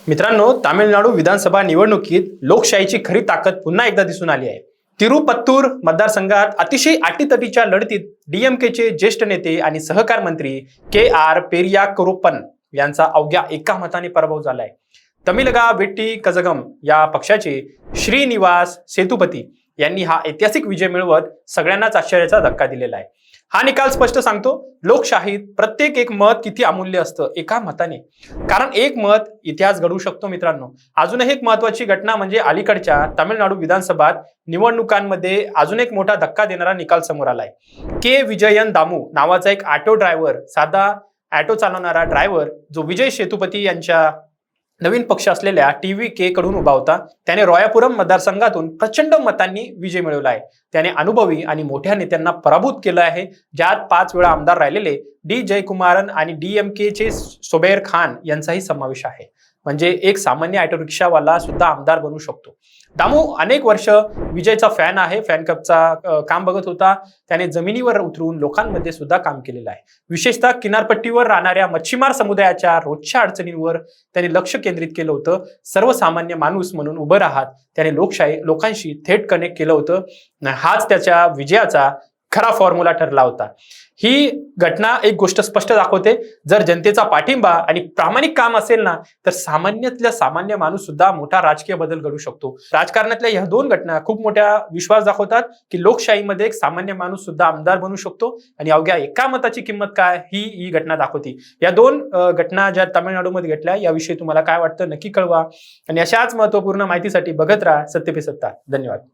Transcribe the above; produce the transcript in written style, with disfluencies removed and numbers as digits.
मित्रांनो, तामिळनाडू विधानसभा निवडणुकीत लोकशाहीची खरी ताकद पुन्हा एकदा दिसून आली आहे। तिरुपत्तूर मतदारसंघात अतिशय अटीतटीच्या लढतीत डीएमकेचे ज्येष्ठ नेते आणि सहकार मंत्री के.आर. पेरियाकुरुप्पन यांचा अवघ्या एका मताने पराभव झालाय। तमिलगा वेट्टी कझगम या पक्षाचे श्रीनिवास सेतुपती यांनी हा ऐतिहासिक विजय मिळवत सगळ्यांनाच आश्चर्याचा धक्का दिलेला आहे। हा निकाल स्पष्ट सांगतो लोकशाहीत प्रत्येक एक मत किती अमूल्य असतं एका मताने, कारण एक मत इतिहास घडवू शकतो। मित्रांनो, अजूनही एक महत्त्वाची घटना म्हणजे अलीकडच्या तामिळनाडू विधानसभा निवडणुकांमध्ये अजून एक मोठा धक्का देणारा निकाल समोर आलाय। के विजयन दामू नावाचा एक ऑटो ड्रायव्हर, साधा ऑटो चालवणारा ड्रायव्हर जो विजय सेतुपती यांच्या नवीन पक्ष असलेल्या टीव्हीके कडून उभा होता, त्याने रायापुरम मतदारसंघातून प्रचंड मतांनी विजय मिळवला आहे। त्याने अनुभवी आणि मोठ्या नेत्यांना पराभूत केलं आहे, ज्यात 5 वेळा आमदार राहिलेले डी जयकुमारन आणि डीएमकेचे सोबैर खान यांचाही समावेश आहे। म्हणजे एक सामान्य ऑटो रिक्षावाला सुद्धा आमदार बनू शकतो। दामू अनेक वर्ष विजयचा फॅन आहे, फॅन क्लबचा काम बघत होता। त्याने जमिनीवर उतरून लोकांमध्ये सुद्धा काम केलेलं आहे। विशेषतः किनारपट्टीवर राहणाऱ्या मच्छीमार समुदायाच्या रोजच्या अडचणींवर त्याने लक्ष केंद्रित केलं होतं। सर्वसामान्य माणूस म्हणून उभं राहत त्याने लोकांशी थेट कनेक्ट केलं होतं। हाच त्याच्या विजयाचा खरा फॉर्म्युला ठरला होता। ही घटना एक गोष्ट स्पष्ट दाखवते, जर जनतेचा पाठिंबा आणि प्रामाणिक काम असेल ना, तर सामान्यातल्या सामान्य माणूस सुद्धा मोठा राजकीय बदल घडू शकतो। राजकारणातल्या ह्या दोन घटना खूप मोठा विश्वास दाखवतात की लोकशाहीमध्ये एक सामान्य माणूस सुद्धा आमदार बनू शकतो आणि अवघ्या एका मताची किंमत काय ही घटना दाखवते। या दोन घटना ज्या तामिळनाडूमध्ये घडल्या याविषयी तुम्हाला काय वाटतं नक्की कळवा आणि अशाच महत्त्वपूर्ण माहितीसाठी बघत राहा सत्य पे सत्ता। धन्यवाद।